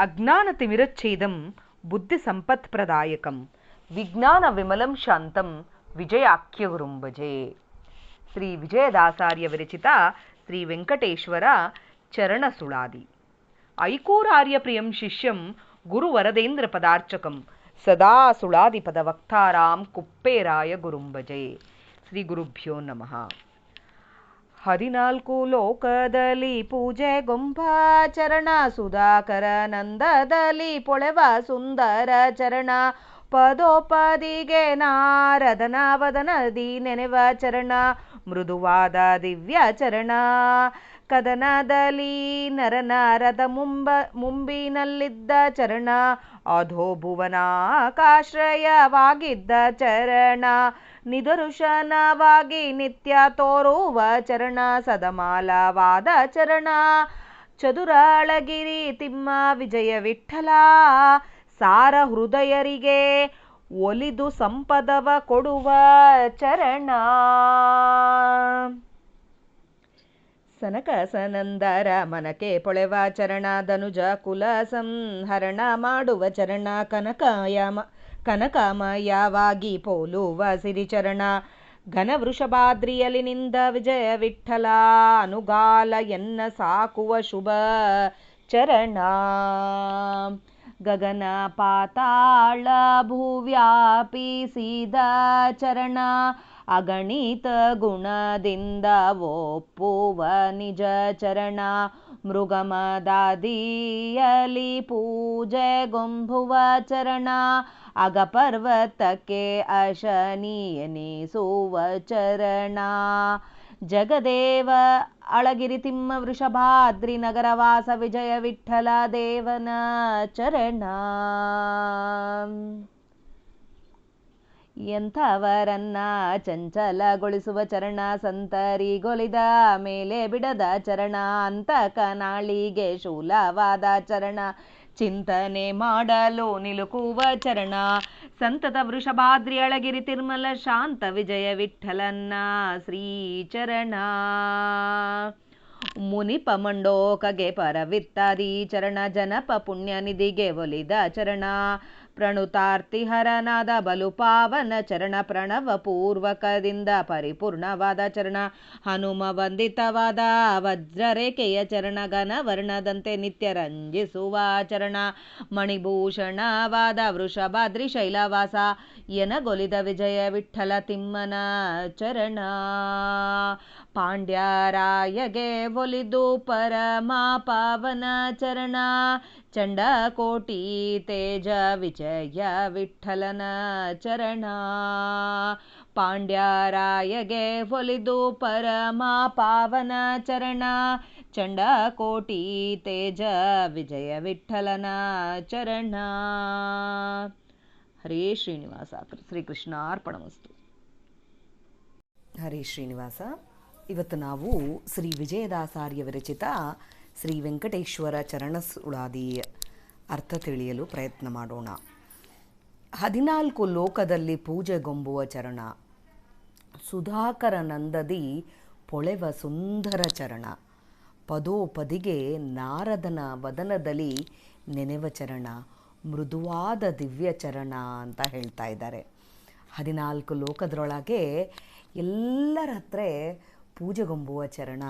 ಅಜ್ಞಾನತಿಮಿರಚ್ಛೇದಂ ಬುದ್ಧಿಸಂಪತ್ಪ್ರದಾಯಕಂ ವಿಜ್ಞಾನವಿಮಲಂ ಶಾಂತಂ ವಿಜಯಾಖ್ಯಗುರುಂ ಭಜೆ. ಶ್ರೀ ವಿಜಯದಾಸಾರ್ಯ ವಿರಚಿತ ಶ್ರೀ ವೆಂಕಟೇಶ್ವರ ಚರಣ ಸುಳಾದಿ. ಐಕೂರಾರ್ಯ ಪ್ರಿಯಂ ಶಿಷ್ಯಂ ಗುರುವರದೇಂದ್ರ ಪದಾರ್ಚಕಂ ಸದಾ ಸುಳಾದಿ ಪದ ವಕ್ತಾರಾಂ ಕುಪ್ಪೇರಾಯ ಗುರುಂ ಭಜೆ. ಶ್ರೀ ಗುರುಭ್ಯೋ ನಮಃ. 14 ಲೋಕದಲ್ಲಿ ಪೂಜೆ ಗೊಂಬ ಚರಣ ಸುಧಾಕರ ನಂದದಲ್ಲಿ ಪೊಳೆವ ಸುಂದರ ಚರಣ ಪದೋಪದಿಗೆ ನಾರದನ ವದನದಿ ನೆನೆವ ಚರಣ ಮೃದುವಾದ ದಿವ್ಯ ಚರಣ ಕದನದಲ್ಲಿ ನರನಾರದ ಮುಂಬಿನಲ್ಲಿದ್ದ ಚರಣ ಅಧೋಭುವನಾಕಾಶ್ರಯವಾಗಿದ್ದ ಚರಣ ನಿದರ್ಶನವಾಗಿ ನಿತ್ಯ ತೋರುವ ಚರಣ ಸದಮಾಲವಾದ ಚರಣ ಚದುರಾಳಗಿರಿ ತಿಮ್ಮ ವಿಜಯ ವಿಠಲ ಸಾರ ಹೃದಯರಿಗೆ ಒಲಿದು ಸಂಪದವ ಕೊಡುವ ಚರಣ ಸನಕ ಸನಂದರ ಮನಕೆ ಪೊಳೆವ ಚರಣ ಧನುಜ ಕುಲ ಸಂಹರಣ ಮಾಡುವ ಚರಣ ಕನಕಮಯವಾಗಿ ಪೋಲುವ ಸಿರಿಚರಣ ಘನ ವೃಷಭಾದ್ರಿಯಲಿನಿಂದ ವಿಜಯ ವಿಠಲ ಅನುಗಾಲ ಎನ್ನ ಸಾಕುವ ಶುಭ ಚರಣ ಗಗನ ಪಾತಾಳ ಭೂವ್ಯಾಪಿಸಿದ ಚರಣ ಅಗಣಿತ ಗುಣದಿಂದ ಒಪ್ಪುವ ನಿಜ ಚರಣ ಮೃಗಮದಾದಿಯಲಿ ಪೂಜೆಗೊಂಬುವ ಚರಣ ಅಗಪರ್ವತಕ್ಕೆ ಅಶನಿಯನಿಸುವ ಚರಣ ಜಗದೇವ ಅಳಗಿರಿ ತಿಮ್ಮ ವೃಷಭಾದ್ರಿ ನಗರವಾಸ ವಿಜಯ ವಿಠಲ ದೇವನ ಚರಣ ಎಂಥವರನ್ನ ಚಂಚಲಗೊಳಿಸುವ ಚರಣ ಸಂತರಿಗೊಲಿದ ಮೇಲೆ ಬಿಡದ ಚರಣ ಅಂತಕ ನಾಳಿಗೆ ಶೂಲವಾದ ಚರಣ ಚಿಂತನೆ ಮಾಡಲು ನಿಲುಕುವ ಚರಣ ಸಂತತ ವೃಷಭಾದ್ರಿ ಅಳಗಿರಿ ತಿರ್ಮಲ ಶಾಂತ ವಿಜಯ ವಿಠಲನ್ನ ಶ್ರೀಚರಣ ಮುನಿಪ ಮಂಡೋಕಗೆ ಪರವಿತ್ತಾದಿ ಚರಣ ಜನಪ ಪುಣ್ಯ ನಿಧಿಗೆ ಒಲಿದ ಚರಣ ಪ್ರಣುತಾರ್ತಿಹರನಾದ ಬಲು ಪಾವನ ಚರಣ ಪ್ರಣವ ಪೂರ್ವಕದಿಂದ ಪರಿಪೂರ್ಣವಾದ ಚರಣ ಹನುಮ ವಂದಿತವಾದ ವಜ್ರರೇಖೆಯ ಚರಣ ಘನ ವರ್ಣದಂತೆ ನಿತ್ಯ ರಂಜಿಸುವ ಚರಣ ಮಣಿಭೂಷಣವಾದ ವೃಷಭಾದ್ರಿ ಶೈಲವಾಸ ಎನಗೊಲಿದ ವಿಜಯ ವಿಠಲ ತಿಮ್ಮನ ಚರಣ ಪಾಂಡ್ಯರಾಯಗೆ ಒಲಿದು ಪರಮ ಪಾವನ ಚರಣ ಚಂಡಕೋಟಿ ತೇಜ ವಿಜಯ ವಿಠಲನ ಚರಣ ಪಾಂಡ್ಯರಾಯಗೆ ಒಲಿದು ಪರಮ ಪಾವನ ಚರಣ ಚಂಡಕೋಟಿ ತೇಜ ವಿಜಯ ವಿಠಲನ ಚರಣ. ಹರೇ ಶ್ರೀನಿವಾಸ. ಶ್ರೀಕೃಷ್ಣಾರ್ಪಣಮಸ್ತು. ಹರೇ ಶ್ರೀನಿವಾಸ. ಇವತ್ತು ನಾವು ಶ್ರೀ ವಿಜಯದಾಸಾರ್ಯ ವಿರಚಿತ ಶ್ರೀ ವೆಂಕಟೇಶ್ವರ ಚರಣ ಸುಳಾದಿ ಅರ್ಥ ತಿಳಿಯಲು ಪ್ರಯತ್ನ ಮಾಡೋಣ. 14 ಲೋಕದಲ್ಲಿ ಪೂಜೆಗೊಂಬುವ ಚರಣ ಸುಧಾಕರ ನಂದದಿ ಪೊಳೆವ ಸುಂದರ ಚರಣ ಪದೋಪದಿಗೆ ನಾರದನ ವದನದಲ್ಲಿ ನೆನೆವ ಚರಣ ಮೃದುವಾದ ದಿವ್ಯ ಚರಣ ಅಂತ ಹೇಳ್ತಾ ಇದ್ದಾರೆ. 14 ಲೋಕದರೊಳಗೆ ಎಲ್ಲರ ಹತ್ರ ಪೂಜೆಗೊಂಬುವ ಚರಣ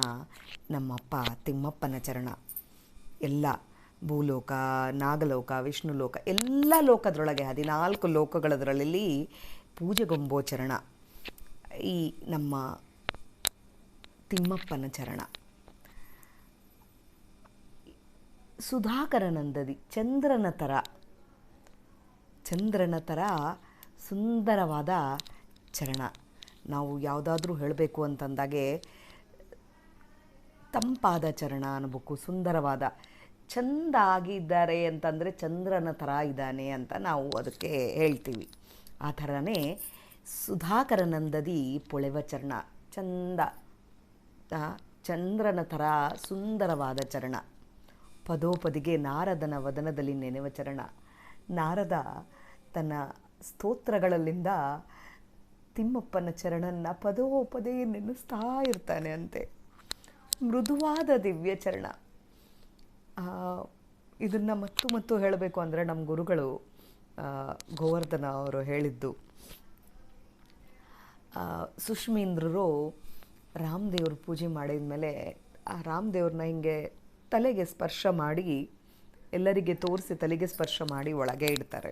ನಮ್ಮಪ್ಪ ತಿಮ್ಮಪ್ಪನ ಚರಣ. ಎಲ್ಲ ಭೂಲೋಕ, ನಾಗಲೋಕ, ವಿಷ್ಣುಲೋಕ ಎಲ್ಲ ಲೋಕದರೊಳಗೆ 14 ಲೋಕಗಳದರಲ್ಲಿ ಪೂಜೆಗೊಂಬುವ ಚರಣ ಈ ನಮ್ಮ ತಿಮ್ಮಪ್ಪನ ಚರಣ. ಸುಧಾಕರನಂದದಿ ಚಂದ್ರನ ಥರ ಸುಂದರವಾದ ಚರಣ. ನಾವು ಯಾವುದಾದ್ರೂ ಹೇಳಬೇಕು ಅಂತಂದಾಗೆ ತಂಪಾದ ಚರಣ ಅನ್ಬೇಕು, ಸುಂದರವಾದ. ಚಂದ ಆಗಿದ್ದಾರೆ ಅಂತಂದರೆ ಚಂದ್ರನ ಥರ ಇದ್ದಾನೆ ಅಂತ ನಾವು ಅದಕ್ಕೆ ಹೇಳ್ತೀವಿ. ಆ ಥರನೇ ಸುಧಾಕರನಂದದಿ ಪೊಳೆವ ಚರಣ ಚಂದ್ರನ ಥರ ಸುಂದರವಾದ ಚರಣ ಪದೋಪದಿಗೆ ನಾರದನ ವದನದಲ್ಲಿ ನೆನೆವ ಚರಣ. ನಾರದ ತನ್ನ ಸ್ತೋತ್ರಗಳಲ್ಲಿಂದ ತಿಮ್ಮಪ್ಪನ ಚರಣನ್ನ ಪದೇ ನೆನೆಸ್ತಾ ಇರ್ತಾನೆ ಅಂತೆ. ಮೃದುವಾದ ದಿವ್ಯ ಚರಣ. ಇದನ್ನು ಮತ್ತು ಹೇಳಬೇಕು ಅಂದರೆ ನಮ್ಮ ಗುರುಗಳು ಗೋವರ್ಧನ ಅವರು ಹೇಳಿದ್ದು, ಸುಷ್ಮೀಂದ್ರರು ರಾಮದೇವ್ರ ಪೂಜೆ ಮಾಡಿದ ಮೇಲೆ ಆ ರಾಮದೇವ್ರನ್ನ ಹಿಂಗೆ ತಲೆಗೆ ಸ್ಪರ್ಶ ಮಾಡಿ, ಎಲ್ಲರಿಗೆ ತೋರಿಸಿ ತಲೆಗೆ ಸ್ಪರ್ಶ ಮಾಡಿ ಒಳಗೆ ಇಡ್ತಾರೆ.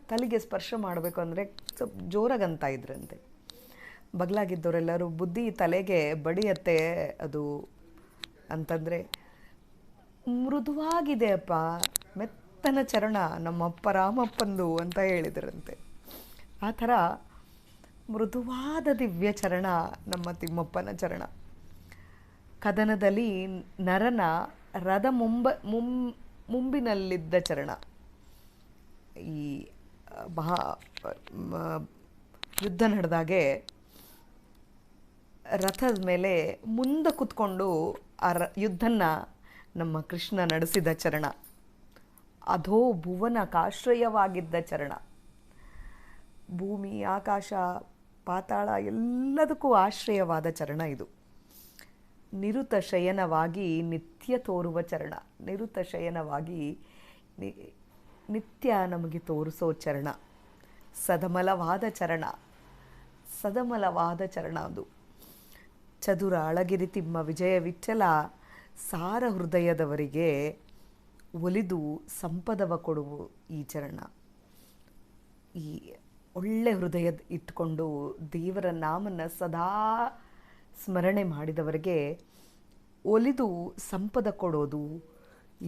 ತಲೆಗೆ ಸ್ಪರ್ಶ ಮಾಡಬೇಕು ಅಂದರೆ ಸ್ವಲ್ಪ ಜೋರಾಗಂತ ಇದ್ರಂತೆ. ಬಗಲಾಗಿದ್ದವರೆಲ್ಲರೂ ಬುದ್ಧಿ ತಲೆಗೆ ಬಡಿಯತ್ತೆ ಅದು ಅಂತಂದರೆ, ಮೃದುವಾಗಿದೆ ಅಪ್ಪ, ಮೆತ್ತನ ಚರಣ ನಮ್ಮಪ್ಪ ರಾಮಪ್ಪಂದು ಅಂತ ಹೇಳಿದ್ರಂತೆ. ಆ ಥರ ಮೃದುವಾದ ದಿವ್ಯ ಚರಣ ನಮ್ಮ ತಿಮ್ಮಪ್ಪನ ಚರಣ. ಕದನದಲ್ಲಿ ನರನ ರಥ ಮುಂಬಿನಲ್ಲಿದ್ದ ಚರಣ. ಈ ಯುದ್ಧ ನಡೆದಾಗೆ ರಥದ ಮೇಲೆ ಮುಂದೆ ಕೂತ್ಕೊಂಡು ಆ ಯುದ್ಧನ ನಮ್ಮ ಕೃಷ್ಣ ನಡೆಸಿದ ಚರಣ. ಅಧೋ ಭುವನಕಾಶ್ರಯವಾಗಿದ್ದ ಚರಣ. ಭೂಮಿ, ಆಕಾಶ, ಪಾತಾಳ ಎಲ್ಲದಕ್ಕೂ ಆಶ್ರಯವಾದ ಚರಣ ಇದು. ನಿರುತ ಶಯನವಾಗಿ ನಿತ್ಯ ತೋರುವ ಚರಣ. ನಿರುತ ಶಯನವಾಗಿ ನಿತ್ಯ ನಮಗೆ ತೋರಿಸೋ ಚರಣ. ಸದಮಲವಾದ ಚರಣ. ಸದಮಲವಾದ ಚರಣ ಅದು. ಚದುರ ಅಳಗಿರಿ ತಿಮ್ಮ ವಿಜಯ ವಿಠಲ ಸಾರ ಹೃದಯದವರಿಗೆ ಒಲಿದು ಸಂಪದವ ಕೊಡುವ ಈ ಚರಣ. ಈ ಒಳ್ಳೆ ಹೃದಯ ಇಟ್ಕೊಂಡು ದೇವರ ನಾಮನ ಸದಾ ಸ್ಮರಣೆ ಮಾಡಿದವರಿಗೆ ಒಲಿದು ಸಂಪದ ಕೊಡೋದು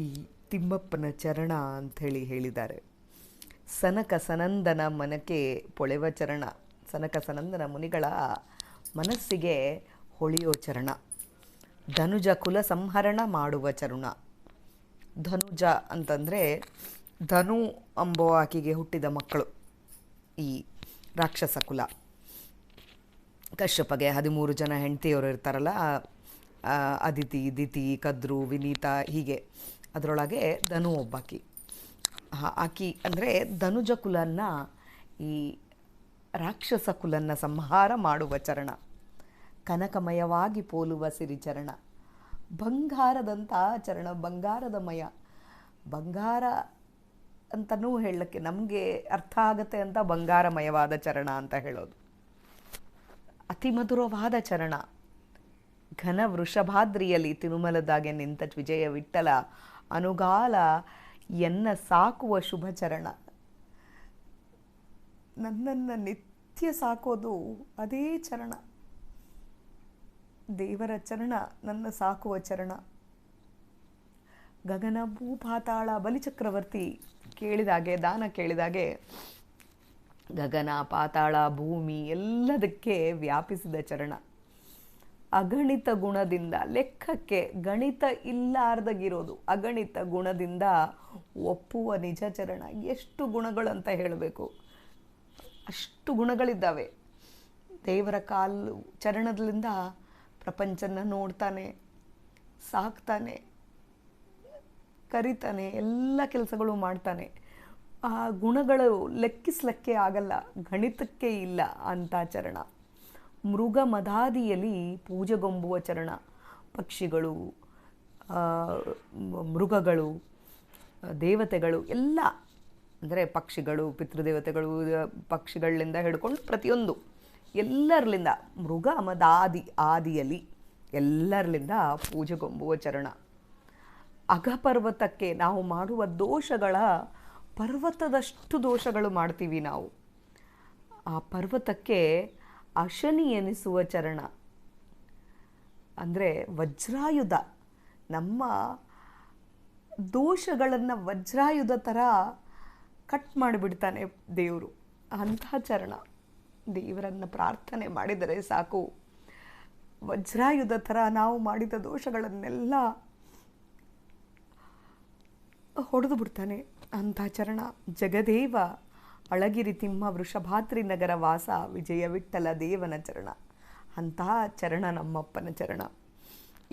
ಈ ತಿಮ್ಮಪ್ಪನ ಚರಣ ಅಂಥೇಳಿ ಹೇಳಿದ್ದಾರೆ. ಸನಕ ಸನಂದನ ಮನಕ್ಕೆ ಪೊಳೆವ ಚರಣ. ಸನಕ ಸನಂದನ ಮುನಿಗಳ ಮನಸ್ಸಿಗೆ ಹೊಳೆಯೋ ಚರಣ. ಧನುಜ ಕುಲ ಸಂಹರಣ ಮಾಡುವ ಚರಣ. ಧನುಜ ಅಂತಂದರೆ ಧನು ಅಂಬೋ ಆಕೆಗೆ ಹುಟ್ಟಿದ ಮಕ್ಕಳು ಈ ರಾಕ್ಷಸ ಕುಲ. ಕಶ್ಯಪಗೆ 13 ಜನ ಹೆಂಡತಿಯವರು ಇರ್ತಾರಲ್ಲ, ಅದಿತಿ, ದಿತಿ, ಕದ್ರು, ವಿನೀತಾ, ಹೀಗೆ. ಅದರೊಳಗೆ ಧನು ಒಬ್ಬಾಕಿ. ಆಕಿ ಅಂದರೆ ಧನುಜ ಕುಲನ್ನ, ಈ ರಾಕ್ಷಸ ಕುಲನ್ನ ಸಂಹಾರ ಮಾಡುವ ಚರಣ. ಕನಕಮಯವಾಗಿ ಪೋಲುವ ಸಿರಿಚರಣ. ಬಂಗಾರದಂಥ ಚರಣ. ಬಂಗಾರದ ಮಯ. ಬಂಗಾರ ಅಂತಲೂ ಹೇಳಕ್ಕೆ ನಮಗೆ ಅರ್ಥ ಆಗತ್ತೆ ಅಂತ ಬಂಗಾರಮಯವಾದ ಚರಣ ಅಂತ ಹೇಳೋದು. ಅತಿ ಮಧುರವಾದ ಚರಣ. ಘನ ವೃಷಭಾದ್ರಿಯಲ್ಲಿ ತಿರುಮಲದಾಗೆ ನಿಂತ ವಿಜಯ ವಿಠಲ ಅನುಗಾಲ ಎನ್ನ ಸಾಕುವ ಶುಭ ಚರಣ. ನನ್ನನ್ನು ನಿತ್ಯ ಸಾಕೋದು ಅದೇ ಚರಣ. ದೇವರ ಚರಣ ನನ್ನ ಸಾಕುವ ಚರಣ. ಗಗನ ಭೂಪಾತಾಳ ಬಲಿಚಕ್ರವರ್ತಿ ಕೇಳಿದಾಗೆ, ದಾನ ಕೇಳಿದಾಗೆ, ಗಗನ, ಪಾತಾಳ, ಭೂಮಿ ಎಲ್ಲದಕ್ಕೆ ವ್ಯಾಪಿಸಿದ ಚರಣ. ಅಗಣಿತ ಗುಣದಿಂದ, ಲೆಕ್ಕಕ್ಕೆ ಗಣಿತ ಇಲ್ಲಾರ್ದಾಗಿರೋದು, ಅಗಣಿತ ಗುಣದಿಂದ ಒಪ್ಪುವ ನಿಜ ಚರಣ. ಎಷ್ಟು ಗುಣಗಳು ಅಂತ ಹೇಳಬೇಕು, ಅಷ್ಟು ಗುಣಗಳಿದ್ದಾವೆ. ದೇವರ ಕಾಲು ಚರಣದಿಂದ ಪ್ರಪಂಚನ ನೋಡ್ತಾನೆ, ಸಾಕ್ತಾನೆ, ಕರಿತಾನೆ, ಎಲ್ಲ ಕೆಲಸಗಳು ಮಾಡ್ತಾನೆ. ಆ ಗುಣಗಳು ಲೆಕ್ಕಿಸ್ಲಿಕ್ಕೆ ಆಗಲ್ಲ, ಗಣಿತಕ್ಕೆ ಇಲ್ಲ ಅಂತ ಚರಣ. ಮೃಗ ಮದಾದಿಯಲ್ಲಿ ಪೂಜೆಗೊಂಬುವ ಚರಣ. ಪಕ್ಷಿಗಳು, ಮೃಗಗಳು, ದೇವತೆಗಳು ಎಲ್ಲ, ಅಂದರೆ ಪಕ್ಷಿಗಳು, ಪಿತೃದೇವತೆಗಳು, ಪಕ್ಷಿಗಳಿಂದ ಹಿಡ್ಕೊಂಡು ಪ್ರತಿಯೊಂದು ಎಲ್ಲರಲಿಂದ, ಮೃಗ ಮದಾದಿ ಆದಿಯಲ್ಲಿ ಎಲ್ಲರಲಿಂದ ಪೂಜೆಗೊಂಬುವ ಚರಣ. ಅಘಪರ್ವತಕ್ಕೆ ನಾವು ಮಾಡುವ ದೋಷಗಳ ಪರ್ವತದಷ್ಟು ದೋಷಗಳು ಮಾಡ್ತೀವಿ ನಾವು. ಆ ಪರ್ವತಕ್ಕೆ ಅಶನಿ ಎನಿಸುವ ಚರಣ. ಅಂದರೆ ವಜ್ರಾಯುಧ, ನಮ್ಮ ದೋಷಗಳನ್ನು ವಜ್ರಾಯುಧ ಥರ ಕಟ್ ಮಾಡಿಬಿಡ್ತಾನೆ ದೇವರು. ಅಂಥ ಚರಣ. ದೇವರನ್ನು ಪ್ರಾರ್ಥನೆ ಮಾಡಿದರೆ ಸಾಕು, ವಜ್ರಾಯುಧ ಥರ ನಾವು ಮಾಡಿದ ದೋಷಗಳನ್ನೆಲ್ಲ ಹೊಡೆದು ಬಿಡ್ತಾನೆ. ಅಂಥ ಚರಣ. ಜಗದೇವ ಅಳಗಿರಿ ತಿಮ್ಮ ವೃಷಭಾದ್ರಿ ನಗರ ವಾಸ ವಿಜಯ ವಿಠಲ ದೇವನ ಚರಣ. ಅಂತಹ ಚರಣ ನಮ್ಮಪ್ಪನ ಚರಣ.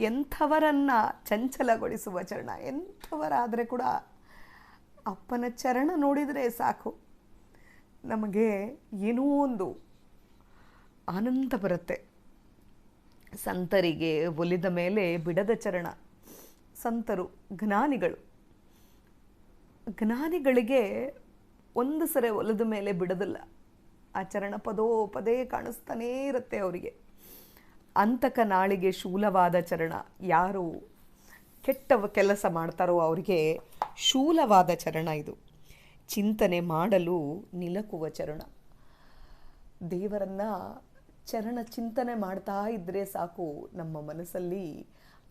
ಎಂಥವರನ್ನ ಚಂಚಲಗೊಳಿಸುವ ಚರಣ. ಎಂಥವರಾದರೆ ಕೂಡ ಅಪ್ಪನ ಚರಣ ನೋಡಿದರೆ ಸಾಕು, ನಮಗೆ ಏನೋ ಒಂದು ಆನಂದ ಬರುತ್ತೆ. ಸಂತರಿಗೆ ಒಲಿದ ಮೇಲೆ ಬಿಡದ ಚರಣ. ಸಂತರು, ಜ್ಞಾನಿಗಳು, ಜ್ಞಾನಿಗಳಿಗೆ ಒಂದು ಸರಿ ಒಲಿದ ಮೇಲೆ ಬಿಡೋದಿಲ್ಲ. ಆ ಚರಣ ಪದೋ ಪದೇ ಕಾಣಿಸ್ತಾನೇ ಇರುತ್ತೆ ಅವರಿಗೆ. ಅಂತಕ ನಾಳಿಗೆ ಶೂಲವಾದ ಚರಣ. ಯಾರು ಕೆಟ್ಟ ಕೆಲಸ ಮಾಡ್ತಾರೋ ಅವರಿಗೆ ಶೂಲವಾದ ಚರಣ ಇದು. ಚಿಂತನೆ ಮಾಡಲು ನಿಲಕುವ ಚರಣ. ದೇವರನ್ನ ಚರಣ ಚಿಂತನೆ ಮಾಡ್ತಾ ಇದ್ದರೆ ಸಾಕು, ನಮ್ಮ ಮನಸ್ಸಲ್ಲಿ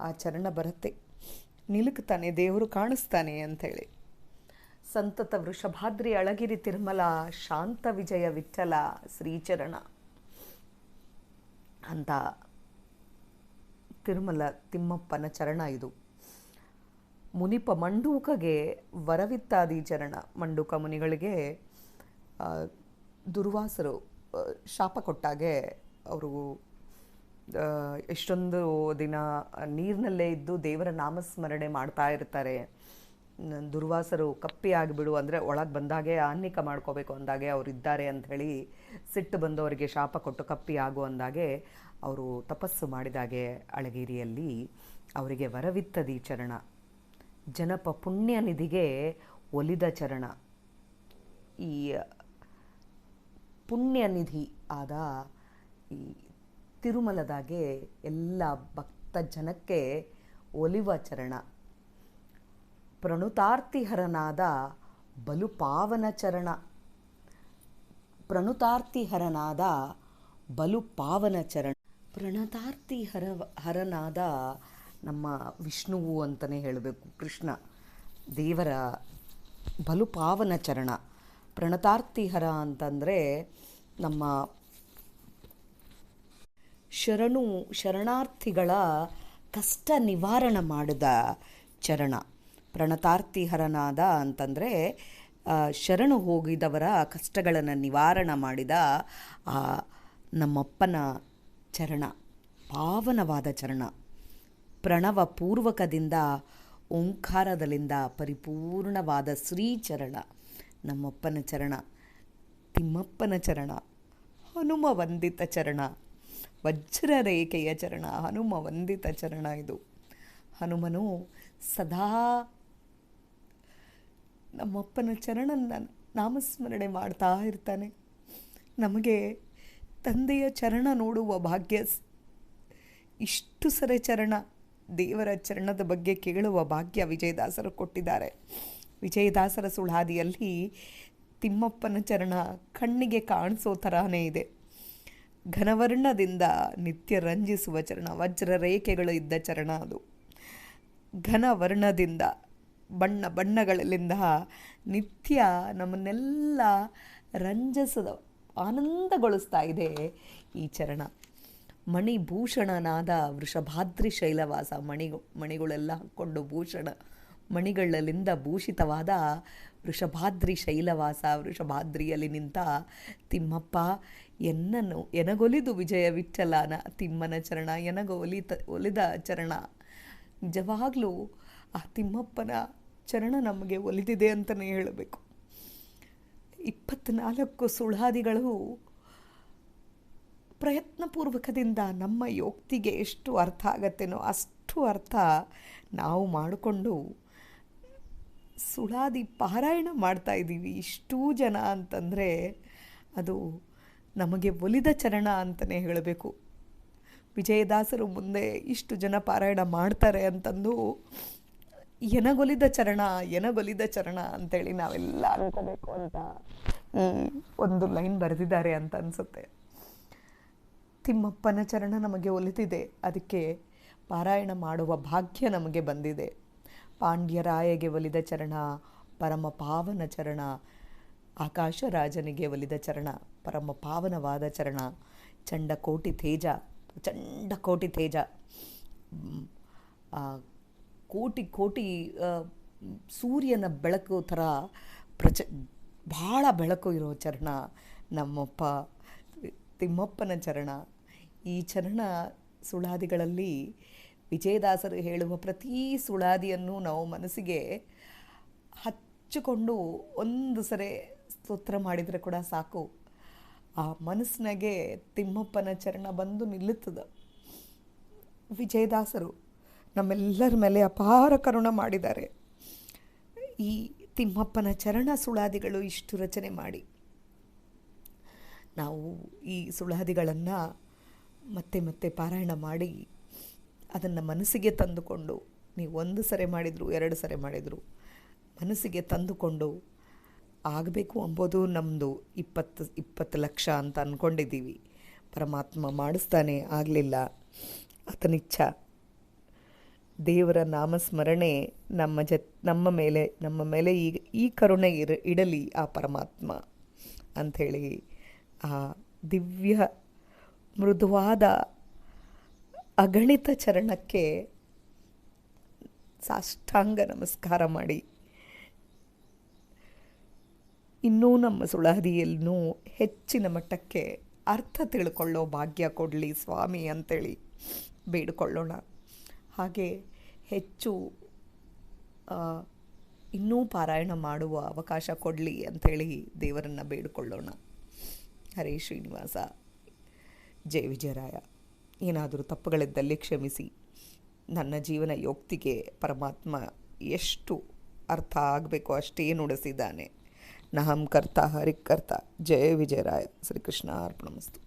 ಆ ಚರಣ ಬರುತ್ತೆ, ನಿಲುಕ್ತಾನೆ, ದೇವರು ಕಾಣಿಸ್ತಾನೆ ಅಂಥೇಳಿ. ಸಂತತ ವೃಷಭಾದ್ರಿ ಅಳಗಿರಿ ತಿರುಮಲ, ಶಾಂತ ವಿಜಯ ವಿಠಲ ಶ್ರೀಚರಣ ಅಂತ ತಿರುಮಲ ತಿಮ್ಮಪ್ಪನ ಚರಣ ಇದು. ಮುನಿಪ ಮಂಡೂಕಗೆ ವರವಿತ್ತಾದಿ ಚರಣ. ಮಂಡೂಕ ಮುನಿಗಳಿಗೆ ದುರ್ವಾಸರು ಶಾಪ ಕೊಟ್ಟಾಗೆ ಅವರು ಎಷ್ಟೊಂದು ದಿನ ನೀರಿನಲ್ಲೇ ಇದ್ದು ದೇವರ ನಾಮಸ್ಮರಣೆ ಮಾಡ್ತಾ ಇರ್ತಾರೆ. ದುರ್ವಾಸರು ಕಪ್ಪಿ ಆಗಿಬಿಡು ಅಂದರೆ ಒಳಗೆ ಬಂದಾಗೆ ಆನ್ನಿಕ ಮಾಡ್ಕೋಬೇಕು ಅಂದಾಗೆ ಅವರು ಇದ್ದಾರೆ ಅಂಥೇಳಿ ಸಿಟ್ಟು ಬಂದು ಅವರಿಗೆ ಶಾಪ ಕೊಟ್ಟು ಕಪ್ಪಿ ಆಗು ಅಂದಾಗೆ ಅವರು ತಪಸ್ಸು ಮಾಡಿದಾಗೆ ಅಳಗಿರಿಯಲ್ಲಿ ಅವರಿಗೆ ವರವಿತ್ತದಿ ಚರಣ. ಜನಪ ಪುಣ್ಯನಿಧಿಗೆ ಒಲಿದ ಚರಣ. ಈ ಪುಣ್ಯನಿಧಿ ಆದ ಈ ತಿರುಮಲದಾಗೆ ಎಲ್ಲ ಭಕ್ತ ಜನಕ್ಕೆ ಒಲಿವ ಚರಣ. ಪ್ರಣುತಾರ್ತಿಹರನಾದ ಬಲು ಪಾವನ ಚರಣ. ಪ್ರಣುತಾರ್ತಿಹರನಾದ ಬಲು ಪಾವನ ಚರಣ. ಹರನಾದ ನಮ್ಮ ವಿಷ್ಣುವು ಅಂತಲೇ ಹೇಳಬೇಕು, ಕೃಷ್ಣ ದೇವರ ಬಲು ಪಾವನ ಚರಣ. ಪ್ರಣತಾರ್ತಿಹರ ಅಂತಂದರೆ ನಮ್ಮ ಶರಣಾರ್ಥಿಗಳ ಕಷ್ಟ ನಿವಾರಣೆ ಮಾಡಿದ ಚರಣ. ಪ್ರಣತಾರ್ತಿಹರನಾದ ಅಂತಂದರೆ ಶರಣು ಹೋಗಿದವರ ಕಷ್ಟಗಳನ್ನು ನಿವಾರಣೆ ಮಾಡಿದ ನಮ್ಮಪ್ಪನ ಚರಣ, ಪಾವನವಾದ ಚರಣ. ಪ್ರಣವ ಪೂರ್ವಕದಿಂದ ಓಂಕಾರದಲ್ಲಿಂದ ಪರಿಪೂರ್ಣವಾದ ಶ್ರೀಚರಣ ನಮ್ಮಪ್ಪನ ಚರಣ. ತಿಮ್ಮಪ್ಪನ ಚರಣ ಹನುಮ ವಂದಿತ ಚರಣ. ವಜ್ರ ರೇಖೆಯ ಚರಣ, ಹನುಮ ವಂದಿತ ಚರಣ ಇದು. ಹನುಮನು ಸದಾ ನಮ್ಮಪ್ಪನ ಚರಣನ ನಾಮಸ್ಮರಣೆ ಮಾಡ್ತಾ ಇರ್ತಾನೆ. ನಮಗೆ ತಂದೆಯ ಚರಣ ನೋಡುವ ಭಾಗ್ಯ, ಇಷ್ಟು ಸರಿ ಚರಣ, ದೇವರ ಚರಣದ ಬಗ್ಗೆ ಕೇಳುವ ಭಾಗ್ಯ ವಿಜಯದಾಸರು ಕೊಟ್ಟಿದ್ದಾರೆ. ವಿಜಯದಾಸರ ಸುಳಾದಿಯಲ್ಲಿ ತಿಮ್ಮಪ್ಪನ ಚರಣ ಕಣ್ಣಿಗೆ ಕಾಣಿಸೋ ಥರನೇ ಇದೆ. ಘನವರ್ಣದಿಂದ ನಿತ್ಯ ರಂಜಿಸುವ ಚರಣ, ವಜ್ರ ರೇಖೆಗಳು ಇದ್ದ ಚರಣ ಅದು. ಘನವರ್ಣದಿಂದ ಬಣ್ಣಗಳಲ್ಲಿಂದ ನಿತ್ಯ ನಮ್ಮನ್ನೆಲ್ಲ ರಂಜಿಸದ ಆನಂದಗೊಳಿಸ್ತಾ ಇದೆ ಈ ಚರಣ. ಮಣಿಭೂಷಣನಾದ ವೃಷಭಾದ್ರಿ ಶೈಲವಾಸ. ಮಣಿಗಳೆಲ್ಲ ಹಾಕ್ಕೊಂಡು ಭೂಷಣ ಮಣಿಗಳಲ್ಲಿಂದ ಭೂಷಿತವಾದ ವೃಷಭಾದ್ರಿ ಶೈಲವಾಸ. ವೃಷಭಾದ್ರಿಯಲ್ಲಿ ನಿಂತ ತಿಮ್ಮಪ್ಪ ಎನಗೊಲಿದು ವಿಜಯ ವಿಠಲನ ತಿಮ್ಮನ ಚರಣ, ಒಲಿದ ಚರಣ. ನಿಜವಾಗ್ಲೂ ಆ ತಿಮ್ಮಪ್ಪನ ಚರಣ ನಮಗೆ ಒಲಿದಿದೆ ಅಂತಲೇ ಹೇಳಬೇಕು. 24 ಸುಳಾದಿಗಳು ಪ್ರಯತ್ನಪೂರ್ವಕದಿಂದ ನಮ್ಮ ಯೋಕ್ತಿಗೆ ಎಷ್ಟು ಅರ್ಥ ಆಗತ್ತೇನೋ ಅಷ್ಟು ಅರ್ಥ ನಾವು ಮಾಡಿಕೊಂಡು ಸುಳಾದಿ ಪಾರಾಯಣ ಮಾಡ್ತಾ ಇದ್ದೀವಿ. ಇಷ್ಟೂ ಜನ ಅಂತಂದರೆ ಅದು ನಮಗೆ ಒಲಿದ ಚರಣ ಅಂತಲೇ ಹೇಳಬೇಕು. ವಿಜಯದಾಸರು ಮುಂದೆ ಇಷ್ಟು ಜನ ಪಾರಾಯಣ ಮಾಡ್ತಾರೆ ಅಂತಂದು ಎನಗೊಲಿದ ಚರಣ ಅಂತೇಳಿ ನಾವೆಲ್ಲ ಅನ್ಕೋಬೇಕು ಅಂತ ಒಂದು ಲೈನ್ ಬರೆದಿದ್ದಾರೆ ಅಂತ ಅನಿಸುತ್ತೆ. ತಿಮ್ಮಪ್ಪನ ಚರಣ ನಮಗೆ ಒಲಿದಿದೆ, ಅದಕ್ಕೆ ಪಾರಾಯಣ ಮಾಡುವ ಭಾಗ್ಯ ನಮಗೆ ಬಂದಿದೆ. ಪಾಂಡ್ಯರಾಯಗೆ ಒಲಿದ ಚರಣ ಪರಮ ಪಾವನ ಚರಣ. ಆಕಾಶರಾಜನಿಗೆ ಒಲಿದ ಚರಣ ಪರಮ ಪಾವನವಾದ ಚರಣ. ಚಂಡಕೋಟಿ ತೇಜ ಕೋಟಿ ಸೂರ್ಯನ ಬೆಳಕು ಥರ ಭಾಳ ಬೆಳಕು ಇರೋ ಚರಣ ನಮ್ಮಪ್ಪ ತಿಮ್ಮಪ್ಪನ ಚರಣ. ಈ ಚರಣ ಸುಳಾದಿಗಳಲ್ಲಿ ವಿಜಯದಾಸರು ಹೇಳುವ ಪ್ರತಿ ಸುಳಾದಿಯನ್ನು ನಾವು ಮನಸ್ಸಿಗೆ ಹಚ್ಚಿಕೊಂಡು ಒಂದು ಸರಿ ಸ್ತೋತ್ರ ಮಾಡಿದರೆ ಕೂಡ ಸಾಕು, ಆ ಮನಸ್ಸಿನಾಗೆ ತಿಮ್ಮಪ್ಪನ ಚರಣ ಬಂದು ನಿಲ್ಲುತ್ತದೆ. ವಿಜಯದಾಸರು ನಮ್ಮೆಲ್ಲರ ಮೇಲೆ ಅಪಾರ ಕರುಣ ಮಾಡಿದ್ದಾರೆ. ಈ ತಿಮ್ಮಪ್ಪನ ಚರಣ ಸುಳಾದಿಗಳು ಇಷ್ಟು ರಚನೆ ಮಾಡಿ ನಾವು ಈ ಸುಳಾದಿಗಳನ್ನು ಮತ್ತೆ ಮತ್ತೆ ಪಾರಾಯಣ ಮಾಡಿ ಅದನ್ನು ಮನಸ್ಸಿಗೆ ತಂದುಕೊಂಡು, ನೀವು 1 ಸರಿ ಮಾಡಿದರು 2 ಸರಿ ಮಾಡಿದರು, ಮನಸ್ಸಿಗೆ ತಂದುಕೊಂಡು ಆಗಬೇಕು ಅಂಬೋದು ನಮ್ಮದು 20 ಲಕ್ಷ ಅಂತ ಅಂದ್ಕೊಂಡಿದ್ದೀವಿ. ಪರಮಾತ್ಮ ಮಾಡಿಸ್ತಾನೆ, ಆಗಲಿಲ್ಲ, ಆತನಿಚ್ಛ. ದೇವರ ನಾಮಸ್ಮರಣೆ ನಮ್ಮ ಮೇಲೆ ಈಗ ಈ ಕರುಣೆ ಇಡಲಿ ಆ ಪರಮಾತ್ಮ ಅಂಥೇಳಿ ಆ ದಿವ್ಯ ಮೃದುವಾದ ಅಗಣಿತ ಚರಣಕ್ಕೆ ಸಾಷ್ಟಾಂಗ ನಮಸ್ಕಾರ ಮಾಡಿ, ಇನ್ನೂ ನಮ್ಮ ಸುಳಾದಿಯಲ್ಲೂ ಹೆಚ್ಚಿನ ಮಟ್ಟಕ್ಕೆ ಅರ್ಥ ತಿಳ್ಕೊಳ್ಳೋ ಭಾಗ್ಯ ಕೊಡಲಿ ಸ್ವಾಮಿ ಅಂತೇಳಿ ಬೇಡಿಕೊಳ್ಳೋಣ. ಹಾಗೆ ಹೆಚ್ಚು ಇನ್ನೂ ಪಾರಾಯಣ ಮಾಡುವ ಅವಕಾಶ ಕೊಡಲಿ ಅಂಥೇಳಿ ದೇವರನ್ನು ಬೇಡಿಕೊಳ್ಳೋಣ. ಹರೇ ಶ್ರೀನಿವಾಸ, ಜಯ ವಿಜಯರಾಯ. ಏನಾದರೂ ತಪ್ಪುಗಳಿದ್ದಲ್ಲಿ ಕ್ಷಮಿಸಿ. ನನ್ನ ಜೀವನ ಯೋಕ್ತಿಗೆ ಪರಮಾತ್ಮ ಎಷ್ಟು ಅರ್ಥ ಆಗಬೇಕೋ ಅಷ್ಟೇ ನುಡಿಸಿದ್ದಾನೆ. ನಹಂ ಕರ್ತ ಹರಿಕರ್ತ. ಜಯ ವಿಜಯರಾಯ. ಶ್ರೀಕೃಷ್ಣ ಅರ್ಪಣಮಸ್ತು.